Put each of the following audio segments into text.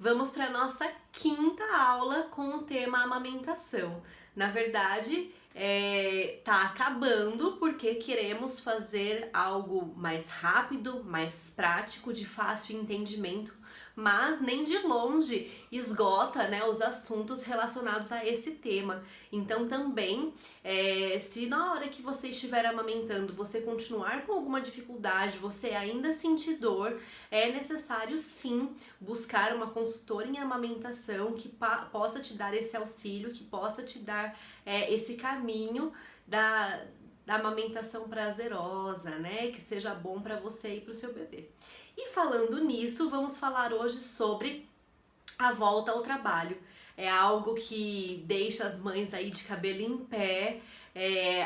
Vamos para a nossa quinta aula com o tema amamentação. Na verdade, tá acabando porque queremos fazer algo mais rápido, mais prático, de fácil entendimento, mas nem de longe esgota, né, os assuntos relacionados a esse tema. Então também, se na hora que você estiver amamentando você continuar com alguma dificuldade, você ainda sentir dor, é necessário sim buscar uma consultora em amamentação que possa te dar esse auxílio, que possa te dar esse caminho da amamentação prazerosa, né? Que seja bom para você e para o seu bebê. E falando nisso, vamos falar hoje sobre a volta ao trabalho. É algo que deixa as mães aí de cabelo em pé,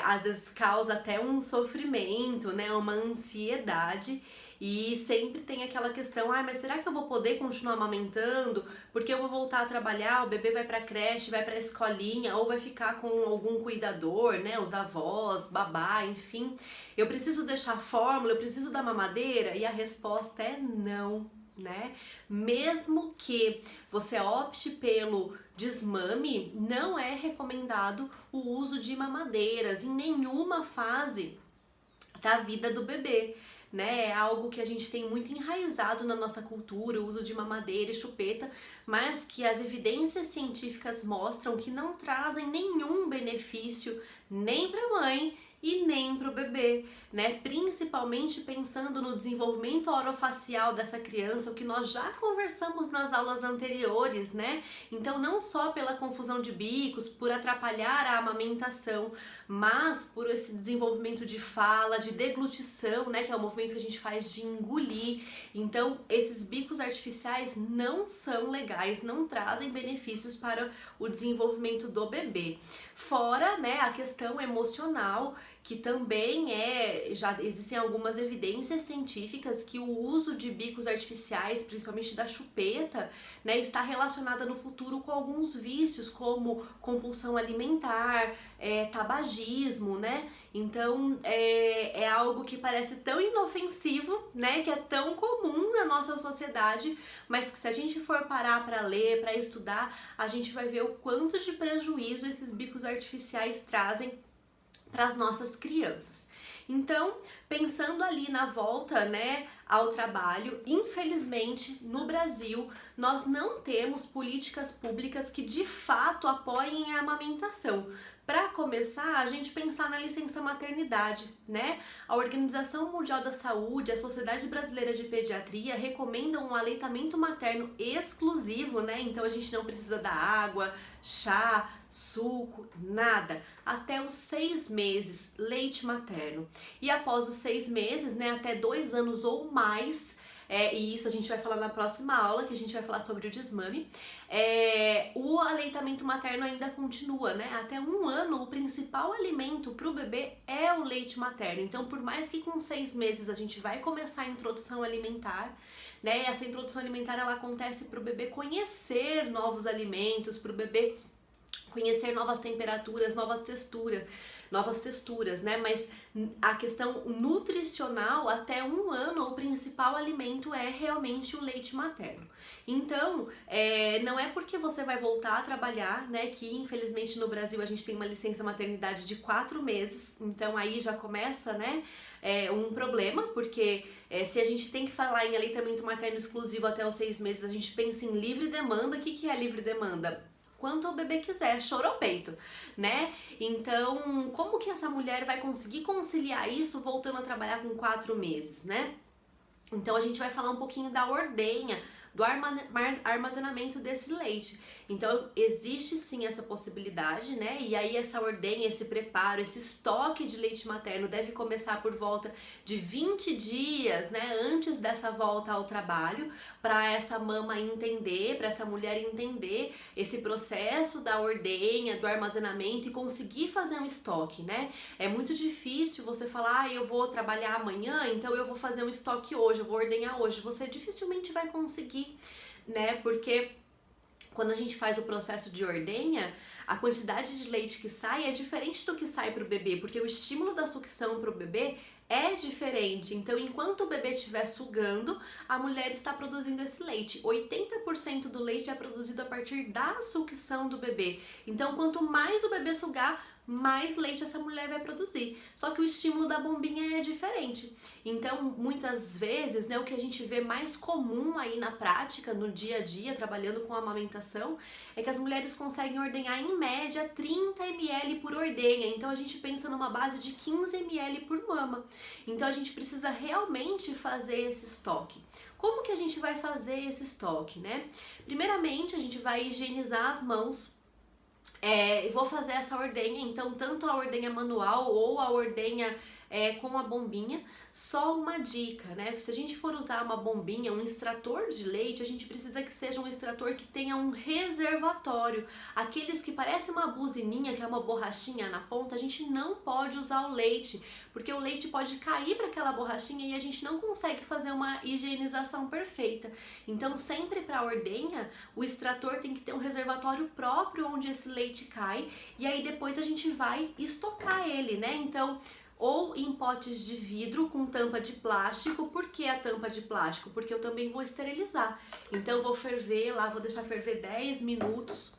às vezes causa até um sofrimento, né? Uma ansiedade. E sempre tem aquela questão, mas será que eu vou poder continuar amamentando? Porque eu vou voltar a trabalhar, o bebê vai pra creche, vai pra escolinha, ou vai ficar com algum cuidador, né? Os avós, babá, enfim. Eu preciso deixar a fórmula, eu preciso da mamadeira? E a resposta é não, né? Mesmo que você opte pelo desmame, não é recomendado o uso de mamadeiras em nenhuma fase da vida do bebê. Né? É algo que a gente tem muito enraizado na nossa cultura, o uso de mamadeira e chupeta, mas que as evidências científicas mostram que não trazem nenhum benefício nem para a mãe e nem para o bebê, né? Principalmente pensando no desenvolvimento orofacial dessa criança, o que nós já conversamos nas aulas anteriores, né? Então, não só pela confusão de bicos, por atrapalhar a amamentação, mas por esse desenvolvimento de fala, de deglutição, né? Que é o movimento que a gente faz de engolir. Então, esses bicos artificiais não são legais, não trazem benefícios para o desenvolvimento do bebê. Fora, né, a questão emocional, que também já existem algumas evidências científicas que o uso de bicos artificiais, principalmente da chupeta, né, está relacionada no futuro com alguns vícios, como compulsão alimentar, tabagismo, né? Então é algo que parece tão inofensivo, né, que é tão comum na nossa sociedade, mas que se a gente for parar para ler, para estudar, a gente vai ver o quanto de prejuízo esses bicos artificiais trazem para as nossas crianças. Então, pensando ali na volta, né, ao trabalho, infelizmente no Brasil nós não temos políticas públicas que de fato apoiem a amamentação. Para começar, a gente pensar na licença maternidade, né? A Organização Mundial da Saúde, a Sociedade Brasileira de Pediatria recomendam um aleitamento materno exclusivo, né? Então a gente não precisa da água, chá, suco, nada. Até os 6 meses, leite materno. E após os 6 meses, né, até 2 anos ou mais, e isso a gente vai falar na próxima aula, que a gente vai falar sobre o desmame, o aleitamento materno ainda continua, né? Até 1 ano, o principal alimento para o bebê é o leite materno. Então, por mais que com 6 meses a gente vai começar a introdução alimentar, né? Essa introdução alimentar ela acontece para o bebê conhecer novos alimentos, para o bebê conhecer novas temperaturas, novas texturas, né? Mas a questão nutricional, até 1 ano, o principal alimento é realmente o leite materno. Então, não é porque você vai voltar a trabalhar, né? Que infelizmente no Brasil a gente tem uma licença maternidade de 4 meses, então aí já começa, né? Um problema, porque se a gente tem que falar em aleitamento materno exclusivo até os 6 meses, a gente pensa em livre demanda. O que é livre demanda? Quanto o bebê quiser, chora ao peito, né? Então, como que essa mulher vai conseguir conciliar isso voltando a trabalhar com 4 meses, né? Então, a gente vai falar um pouquinho da ordenha, do armazenamento desse leite. Então, existe sim essa possibilidade, né? E aí essa ordenha, esse preparo, esse estoque de leite materno deve começar por volta de 20 dias, né? Antes dessa volta ao trabalho, para essa mama entender, para essa mulher entender esse processo da ordenha, do armazenamento e conseguir fazer um estoque, né? É muito difícil você falar, eu vou trabalhar amanhã, então eu vou fazer um estoque hoje, eu vou ordenhar hoje. Você dificilmente vai conseguir, né? Porque quando a gente faz o processo de ordenha, a quantidade de leite que sai é diferente do que sai para o bebê, porque o estímulo da sucção para o bebê é diferente. Então, enquanto o bebê estiver sugando, a mulher está produzindo esse leite. 80% 90% do leite é produzido a partir da sucção do bebê. Então, quanto mais o bebê sugar, mais leite essa mulher vai produzir. Só que o estímulo da bombinha é diferente. Então, muitas vezes, né, o que a gente vê mais comum aí na prática, no dia a dia, trabalhando com amamentação, é que as mulheres conseguem ordenhar em média 30 ml por ordenha. Então, a gente pensa numa base de 15 ml por mama. Então, a gente precisa realmente fazer esse estoque. Como que a gente vai fazer esse estoque, né? Primeiramente, a gente vai higienizar as mãos. Vou fazer essa ordenha, então tanto a ordenha manual ou a ordenha com a bombinha. Só uma dica, né? Se a gente for usar uma bombinha, um extrator de leite, a gente precisa que seja um extrator que tenha um reservatório. Aqueles que parecem uma buzininha, que é uma borrachinha na ponta, a gente não pode usar o leite, porque o leite pode cair para aquela borrachinha e a gente não consegue fazer uma higienização perfeita. Então, sempre para a ordenha, o extrator tem que ter um reservatório próprio onde esse leite cai, e aí depois a gente vai estocar ele, né? Então, ou em potes de vidro com tampa de plástico. Por que a tampa de plástico? Porque eu também vou esterilizar. Então, eu vou ferver lá, vou deixar ferver 10 minutos,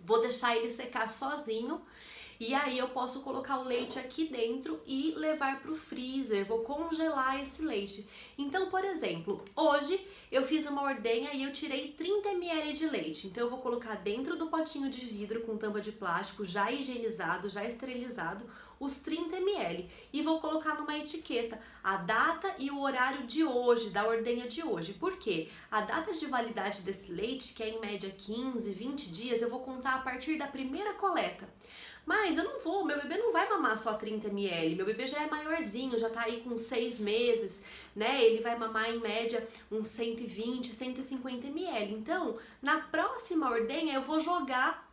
vou deixar ele secar sozinho. E aí eu posso colocar o leite aqui dentro e levar para o freezer, vou congelar esse leite. Então, por exemplo, hoje eu fiz uma ordenha e eu tirei 30 ml de leite. Então eu vou colocar dentro do potinho de vidro com tampa de plástico, já higienizado, já esterilizado, os 30 ml. E vou colocar numa etiqueta a data e o horário de hoje, da ordenha de hoje. Por quê? A data de validade desse leite, que é em média 15, 20 dias, eu vou contar a partir da primeira coleta. Mas eu não vou, meu bebê não vai mamar só 30 ml, meu bebê já é maiorzinho, já tá aí com 6 meses, né? Ele vai mamar em média uns 120, 150 ml. Então, na próxima ordenha eu vou jogar,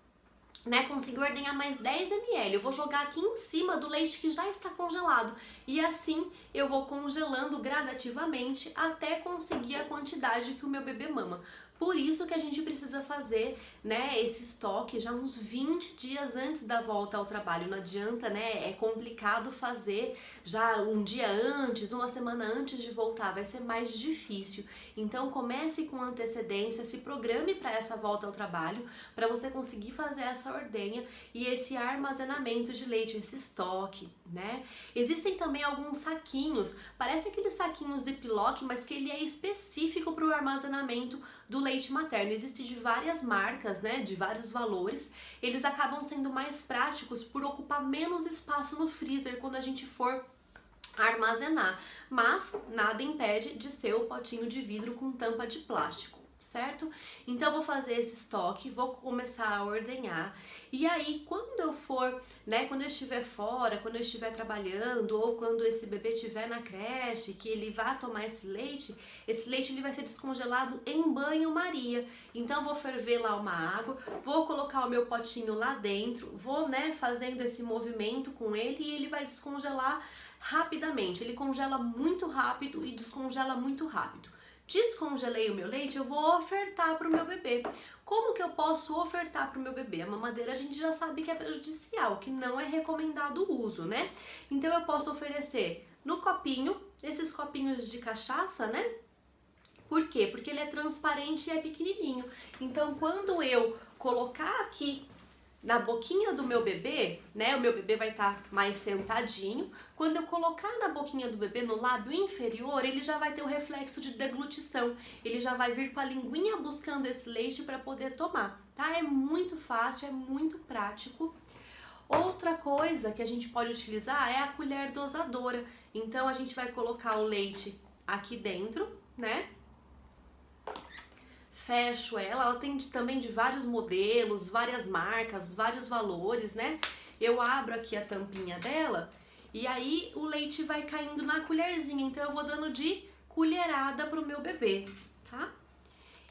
né, consegui ordenhar mais 10 ml, eu vou jogar aqui em cima do leite que já está congelado, e assim eu vou congelando gradativamente até conseguir a quantidade que o meu bebê mama. Por isso que a gente precisa fazer, né, esse estoque já uns 20 dias antes da volta ao trabalho. Não adianta, né, é complicado fazer já um dia antes, uma semana antes de voltar, vai ser mais difícil. Então comece com antecedência, se programe para essa volta ao trabalho, para você conseguir fazer essa ordenha e esse armazenamento de leite, esse estoque, né? Existem também alguns saquinhos, parece aqueles saquinhos Ziploc, mas que ele é específico para o armazenamento do leite materno. Existem de várias marcas, né, de vários valores. Eles acabam sendo mais práticos por ocupar menos espaço no freezer quando a gente for armazenar, mas nada impede de ser o potinho de vidro com tampa de plástico, certo? Então eu vou fazer esse estoque, vou começar a ordenhar, e aí quando eu for, né, quando eu estiver fora, quando eu estiver trabalhando, ou quando esse bebê estiver na creche, que ele vá tomar esse leite ele vai ser descongelado em banho-maria. Então eu vou ferver lá uma água, vou colocar o meu potinho lá dentro, vou, né, fazendo esse movimento com ele e ele vai descongelar rapidamente. Ele congela muito rápido e descongela muito rápido. Descongelei o meu leite, eu vou ofertar para o meu bebê. Como que eu posso ofertar para o meu bebê? A mamadeira a gente já sabe que é prejudicial, que não é recomendado o uso, né? Então eu posso oferecer no copinho, esses copinhos de cachaça, né? Por quê? Porque ele é transparente e é pequenininho. Então quando eu colocar aqui na boquinha do meu bebê, né, o meu bebê vai estar mais sentadinho. Quando eu colocar na boquinha do bebê, no lábio inferior, ele já vai ter o reflexo de deglutição. Ele já vai vir com a linguinha buscando esse leite para poder tomar, tá? É muito fácil, é muito prático. Outra coisa que a gente pode utilizar é a colher dosadora. Então a gente vai colocar o leite aqui dentro, né? Fecho ela tem também de vários modelos, várias marcas, vários valores, né? Eu abro aqui a tampinha dela e aí o leite vai caindo na colherzinha, então eu vou dando de colherada pro meu bebê, tá?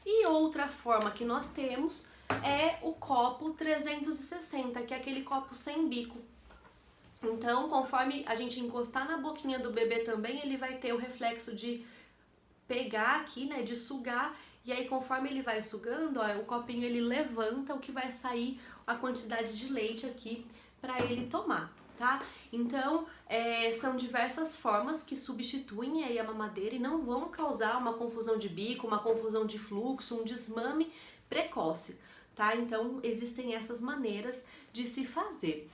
E outra forma que nós temos é o copo 360, que é aquele copo sem bico. Então, conforme a gente encostar na boquinha do bebê também, ele vai ter o reflexo de pegar aqui, né, de sugar. E aí, conforme ele vai sugando, ó, o copinho ele levanta, o que vai sair a quantidade de leite aqui para ele tomar. tá? Então, são diversas formas que substituem aí a mamadeira e não vão causar uma confusão de bico, uma confusão de fluxo, um desmame precoce, tá? Então, existem essas maneiras de se fazer.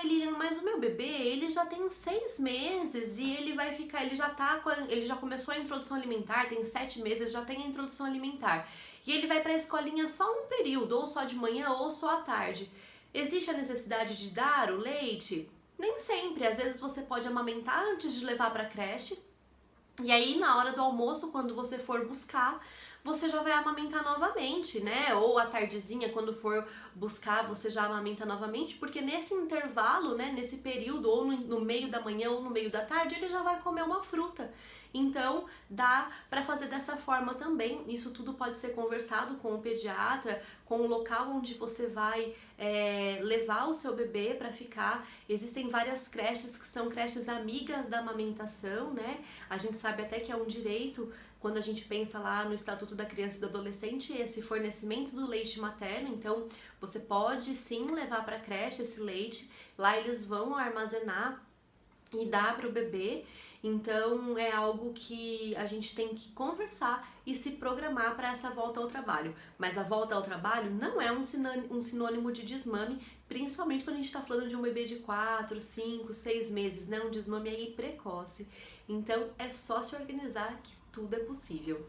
Lilian, mas o meu bebê, ele já tem 6 meses e ele vai ficar, ele já começou a introdução alimentar, tem 7 meses, já tem a introdução alimentar. E ele vai para a escolinha só um período, ou só de manhã ou só à tarde. Existe a necessidade de dar o leite? Nem sempre. Às vezes você pode amamentar antes de levar para a creche. E aí, na hora do almoço, quando você for buscar, você já vai amamentar novamente, né? Ou à tardezinha, quando for buscar, você já amamenta novamente, porque nesse intervalo, né, nesse período, ou no meio da manhã ou no meio da tarde, ele já vai comer uma fruta. Então, dá para fazer dessa forma também. Isso tudo pode ser conversado com o pediatra, com o local onde você vai levar o seu bebê para ficar. Existem várias creches que são creches amigas da amamentação, né? A gente sabe até que é um direito, quando a gente pensa lá no Estatuto da Criança e do Adolescente, esse fornecimento do leite materno. Então, você pode sim levar para a creche esse leite, lá eles vão armazenar e dar para o bebê. Então, é algo que a gente tem que conversar e se programar para essa volta ao trabalho. Mas a volta ao trabalho não é um sinônimo de desmame, principalmente quando a gente está falando de um bebê de 4, 5, 6 meses, né? Um desmame aí precoce. Então, é só se organizar que tudo é possível.